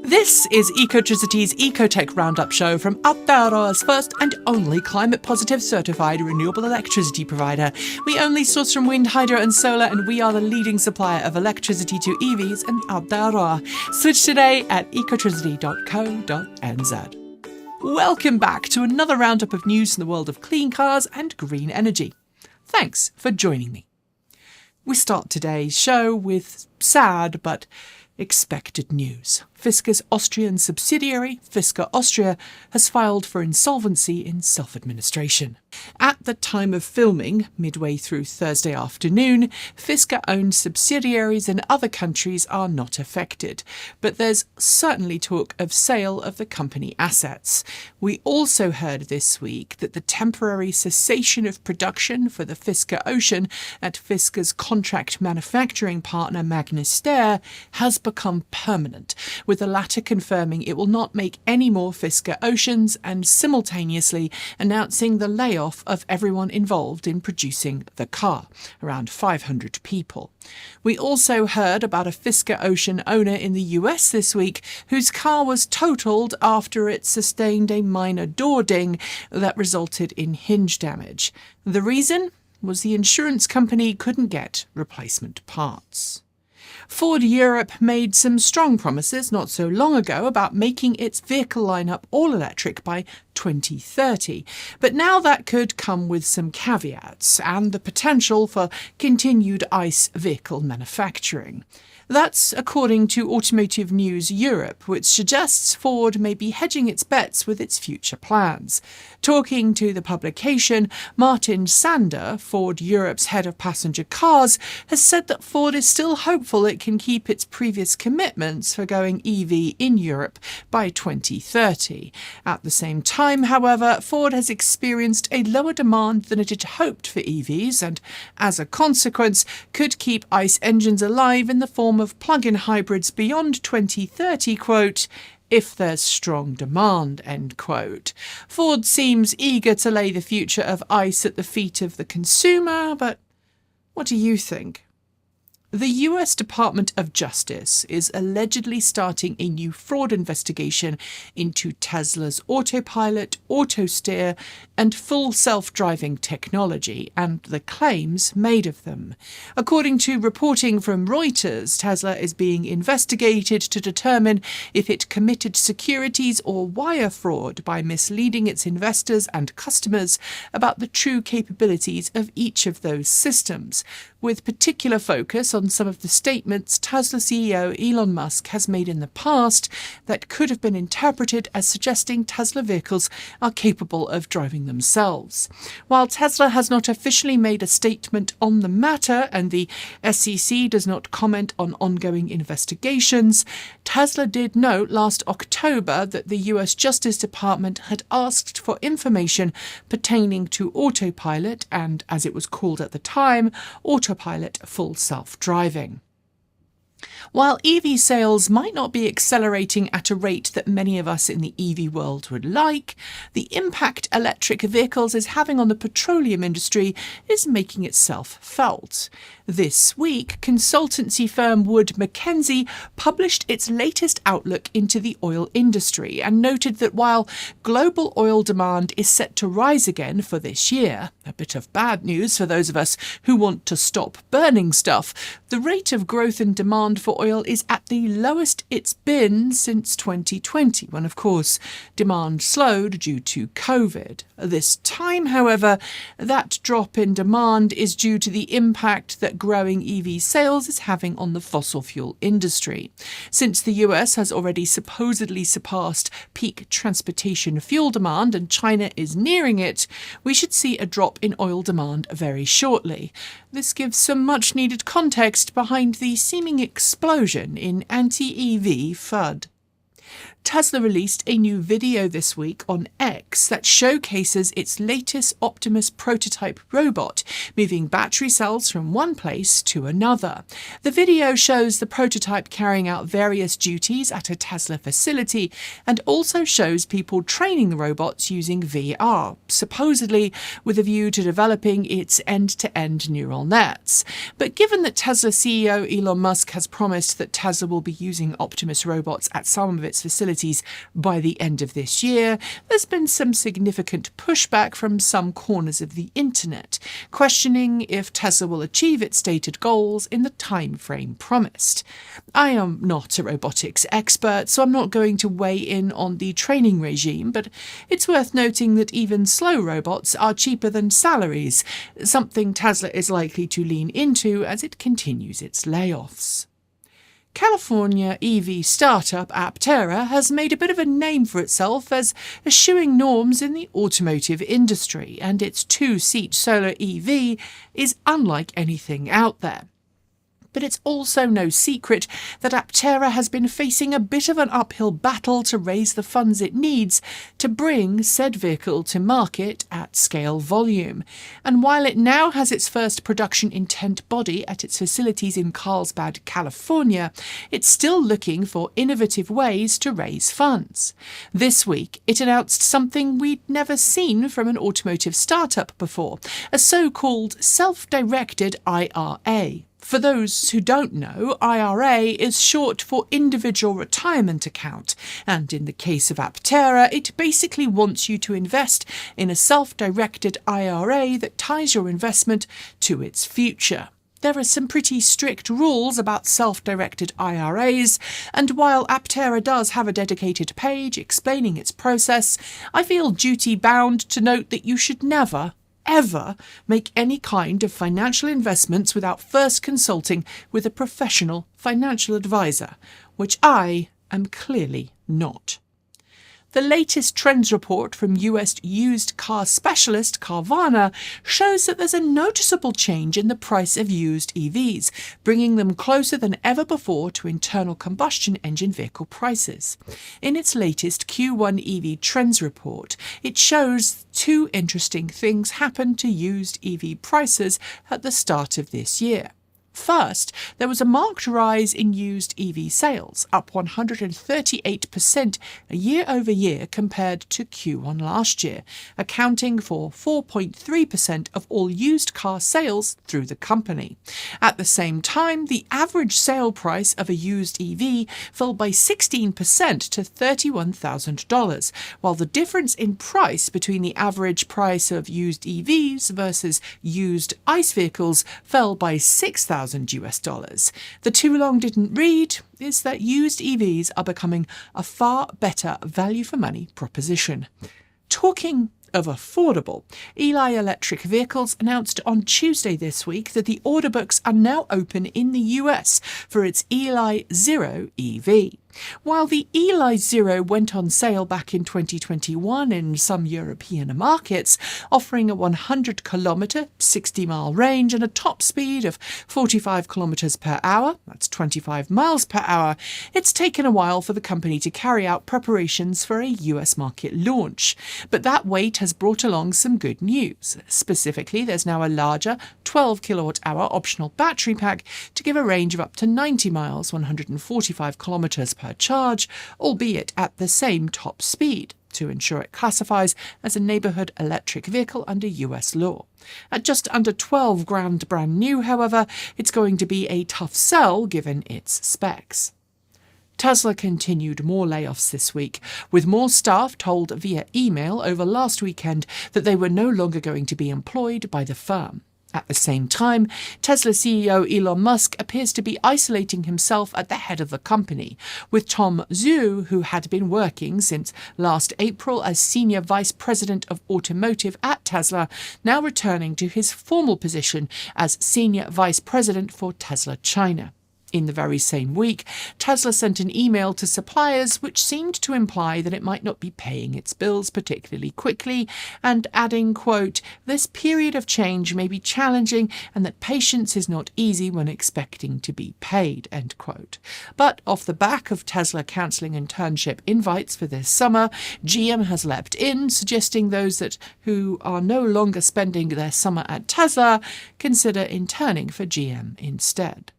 This is EcoTricity's EcoTEC Roundup show from Aptera's first and only climate-positive certified renewable electricity provider. We only source from wind, hydro and solar, and we are the leading supplier of electricity to EVs and Aptera. Switch today at ecotricity.co.nz. Welcome back to another roundup of news in the world of clean cars and green energy. Thanks for joining me. We start today's show with sad but expected news. Fisa's Austrian subsidiary, Fisa Austria, has filed for insolvency in self-administration. At the time of filming, midway through Thursday afternoon, Fisa-owned subsidiaries in other countries are not affected, but there's certainly talk of sale of the company assets. We also heard this week that the temporary cessation of production for the Fisa Ocean at Fisa's contract manufacturing partner Magna has become permanent, with the latter confirming it will not make any more Fisa Oceans and simultaneously announcing the layoff of everyone involved in producing the car, around 500 people. We also heard about a Fisa Ocean owner in the US this week whose car was totaled after it sustained a minor door ding that resulted in hinge damage. The reason was the insurance company couldn't get replacement parts. Ford Europe made some strong promises not so long ago about making its vehicle lineup all-electric by 2030, but now that could come with some caveats and the potential for continued ICE vehicle manufacturing. That's according to Automotive News Europe, which suggests Ford may be hedging its bets with its future plans. Talking to the publication, Martin Sander, Ford Europe's head of passenger cars, has said that Ford is still hopeful it can keep its previous commitments for going EV in Europe by 2030. At the same time, however, Ford has experienced a lower demand than it had hoped for EVs and, as a consequence, could keep ICE engines alive in the form of plug-in hybrids beyond 2030, quote, if there's strong demand, end quote. Ford seems eager to lay the future of ICE at the feet of the consumer, but what do you think? The US Department of Justice is allegedly starting a new fraud investigation into Tesla's Autopilot, AutoSteer, and full self-driving technology and the claims made of them. According to reporting from Reuters, Tesla is being investigated to determine if it committed securities or wire fraud by misleading its investors and customers about the true capabilities of each of those systems, with particular focus on some of the statements Tesla CEO Elon Musk has made in the past that could have been interpreted as suggesting Tesla vehicles are capable of driving themselves. While Tesla has not officially made a statement on the matter and the SEC does not comment on ongoing investigations, Tesla did note last October that the US Justice Department had asked for information pertaining to Autopilot and, as it was called at the time, Autopilot full self-driving. While EV sales might not be accelerating at a rate that many of us in the EV world would like, the impact electric vehicles is having on the petroleum industry is making itself felt. This week, consultancy firm Wood Mackenzie published its latest outlook into the oil industry and noted that while global oil demand is set to rise again for this year, a bit of bad news for those of us who want to stop burning stuff, the rate of growth in demand for oil is at the lowest it's been since 2020, when, of course, demand slowed due to COVID. This time, however, that drop in demand is due to the impact that growing EV sales is having on the fossil fuel industry. Since the US has already supposedly surpassed peak transportation fuel demand and China is nearing it, we should see a drop in oil demand very shortly. This gives some much-needed context behind the seeming explosion in anti-EV FUD. Tesla released a new video this week on X that showcases its latest Optimus prototype robot, moving battery cells from one place to another. The video shows the prototype carrying out various duties at a Tesla facility and also shows people training the robots using VR, supposedly with a view to developing its end-to-end neural nets. But given that Tesla CEO Elon Musk has promised that Tesla will be using Optimus robots at some of its facilities by the end of this year, there's been some significant pushback from some corners of the internet, questioning if Tesla will achieve its stated goals in the time frame promised. I am not a robotics expert, so I'm not going to weigh in on the training regime, but it's worth noting that even slow robots are cheaper than salaries, something Tesla is likely to lean into as it continues its layoffs. California EV startup Aptera has made a bit of a name for itself as eschewing norms in the automotive industry, and its two-seat solar EV is unlike anything out there. But it's also no secret that Aptera has been facing a bit of an uphill battle to raise the funds it needs to bring said vehicle to market at scale volume. And while it now has its first production intent body at its facilities in Carlsbad, California, it's still looking for innovative ways to raise funds. This week, it announced something we'd never seen from an automotive startup before, a so-called self-directed IRA. For those who don't know, IRA is short for Individual Retirement Account, and in the case of Aptera, it basically wants you to invest in a self-directed IRA that ties your investment to its future. There are some pretty strict rules about self-directed IRAs, and while Aptera does have a dedicated page explaining its process, I feel duty-bound to note that you should never, ever make any kind of financial investments without first consulting with a professional financial advisor, which I am clearly not. The latest trends report from US used car specialist Carvana shows that there's a noticeable change in the price of used EVs, bringing them closer than ever before to internal combustion engine vehicle prices. In its latest Q1 EV trends report, it shows two interesting things happened to used EV prices at the start of this year. First, there was a marked rise in used EV sales, up 138% year over year compared to Q1 last year, accounting for 4.3% of all used car sales through the company. At the same time, the average sale price of a used EV fell by 16% to $31,000, while the difference in price between the average price of used EVs versus used ICE vehicles fell by $6,000. The too long didn't read is that used EVs are becoming a far better value for money proposition. Talking of affordable, Eli Electric Vehicles announced on Tuesday this week that the order books are now open in the US for its Eli Zero EV. While the Eli Zero went on sale back in 2021 in some European markets, offering a 100-kilometre, 60-mile range and a top speed of 45 kilometres per hour, that's 25 miles per hour, it's taken a while for the company to carry out preparations for a US market launch. But that wait has brought along some good news. Specifically, there's now a larger 12 kilowatt-hour optional battery pack to give a range of up to 90 miles, 145 kilometres per charge, albeit at the same top speed, to ensure it classifies as a neighbourhood electric vehicle under US law. At just under $12,000 brand new, however, it's going to be a tough sell given its specs. Tesla continued more layoffs this week, with more staff told via email over last weekend that they were no longer going to be employed by the firm. At the same time, Tesla CEO Elon Musk appears to be isolating himself at the head of the company, with Tom Zhu, who had been working since last April as Senior Vice President of Automotive at Tesla, now returning to his formal position as Senior Vice President for Tesla China. In the very same week, Tesla sent an email to suppliers which seemed to imply that it might not be paying its bills particularly quickly, and adding, quote, "This period of change may be challenging and that patience is not easy when expecting to be paid," end quote. But off the back of Tesla cancelling internship invites for this summer, GM has leapt in, suggesting those who are no longer spending their summer at Tesla consider interning for GM instead.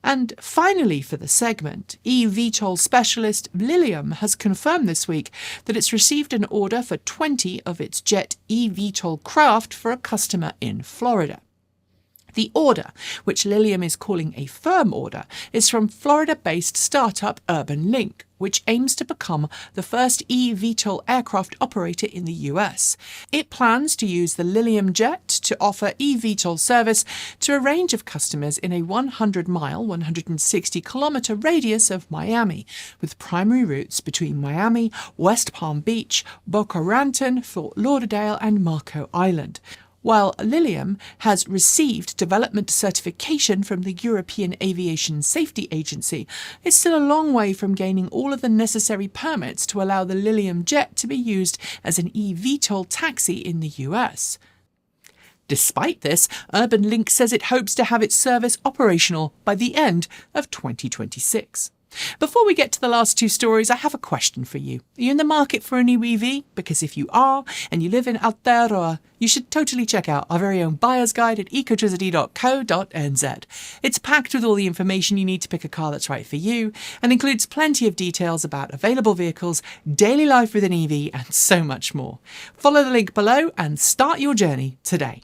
And finally for the segment, eVTOL specialist Lilium has confirmed this week that it's received an order for 20 of its jet eVTOL craft for a customer in Florida. The order, which Lilium is calling a firm order, is from Florida-based startup UrbanLink, which aims to become the first eVTOL aircraft operator in the US. It plans to use the Lilium jet to offer eVTOL service to a range of customers in a 100-mile, 160-kilometre radius of Miami, with primary routes between Miami, West Palm Beach, Boca Raton, Fort Lauderdale and Marco Island. While Lilium has received development certification from the European Aviation Safety Agency, it's still a long way from gaining all of the necessary permits to allow the Lilium jet to be used as an eVTOL taxi in the US. Despite this, UrbanLink says it hopes to have its service operational by the end of 2026. Before we get to the last two stories, I have a question for you. Are you in the market for a new EV? Because if you are, and you live in Aptera, you should totally check out our very own buyer's guide at ecotricity.co.nz. It's packed with all the information you need to pick a car that's right for you, and includes plenty of details about available vehicles, daily life with an EV, and so much more. Follow the link below and start your journey today.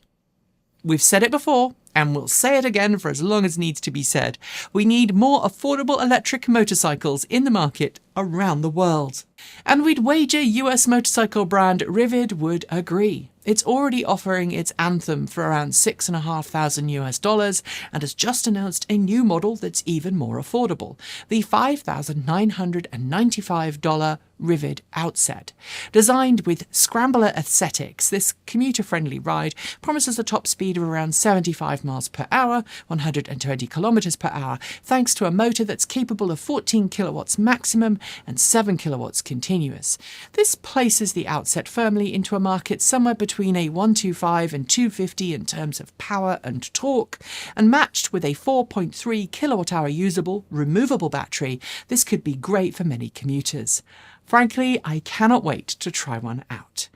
We've said it before, and we'll say it again for as long as needs to be said. We need more affordable electric motorcycles in the market around the world. And we'd wager US motorcycle brand Rivian would agree. It's already offering its Anthem for around $6,500 and has just announced a new model that's even more affordable, the $5,995 Rivian Outset. Designed with scrambler aesthetics, this commuter-friendly ride promises a top speed of around 75 miles per hour, 120 kilometers per hour, thanks to a motor that's capable of 14 kilowatts maximum and 7 kilowatts continuous. This places the Outset firmly into a market somewhere between a 125 and 250 in terms of power and torque, and matched with a 4.3 kilowatt-hour usable, removable battery, this could be great for many commuters. Frankly, I cannot wait to try one out.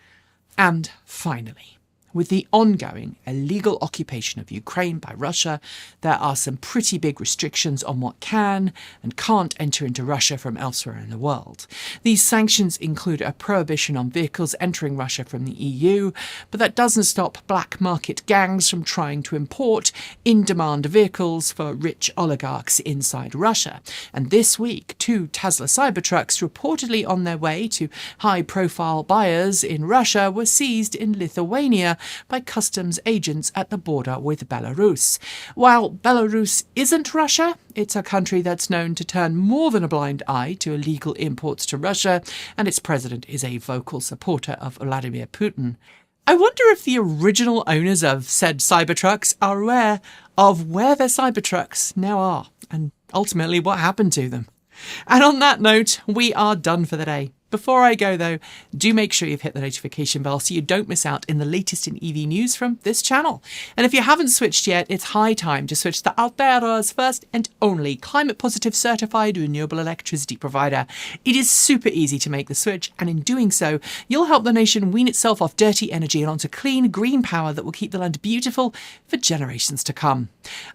And finally, with the ongoing illegal occupation of Ukraine by Russia, there are some pretty big restrictions on what can and can't enter into Russia from elsewhere in the world. These sanctions include a prohibition on vehicles entering Russia from the EU, but that doesn't stop black market gangs from trying to import in-demand vehicles for rich oligarchs inside Russia. And this week, 2 Tesla Cybertrucks reportedly on their way to high-profile buyers in Russia were seized in Lithuania by customs agents at the border with Belarus. While Belarus isn't Russia, it's a country that's known to turn more than a blind eye to illegal imports to Russia, and its president is a vocal supporter of Vladimir Putin. I wonder if the original owners of said Cybertrucks are aware of where their Cybertrucks now are, and ultimately what happened to them. And on that note, we are done for the day. Before I go though, do make sure you've hit the notification bell so you don't miss out in the latest in EV news from this channel. And if you haven't switched yet, it's high time to switch to Aptera's first and only climate positive certified renewable electricity provider. It is super easy to make the switch, and in doing so, you'll help the nation wean itself off dirty energy and onto clean green power that will keep the land beautiful for generations to come.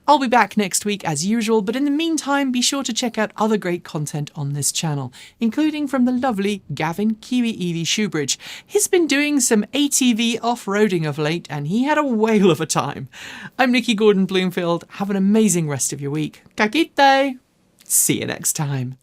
I'll be back next week as usual, but in the meantime, be sure to check out other great content on this channel, including from the lovely Gavin Kiwi Evie Shoebridge. He's been doing some ATV off-roading of late, and he had a whale of a time. I'm Nikki Gordon Bloomfield. Have an amazing rest of your week. Kakite! See you next time.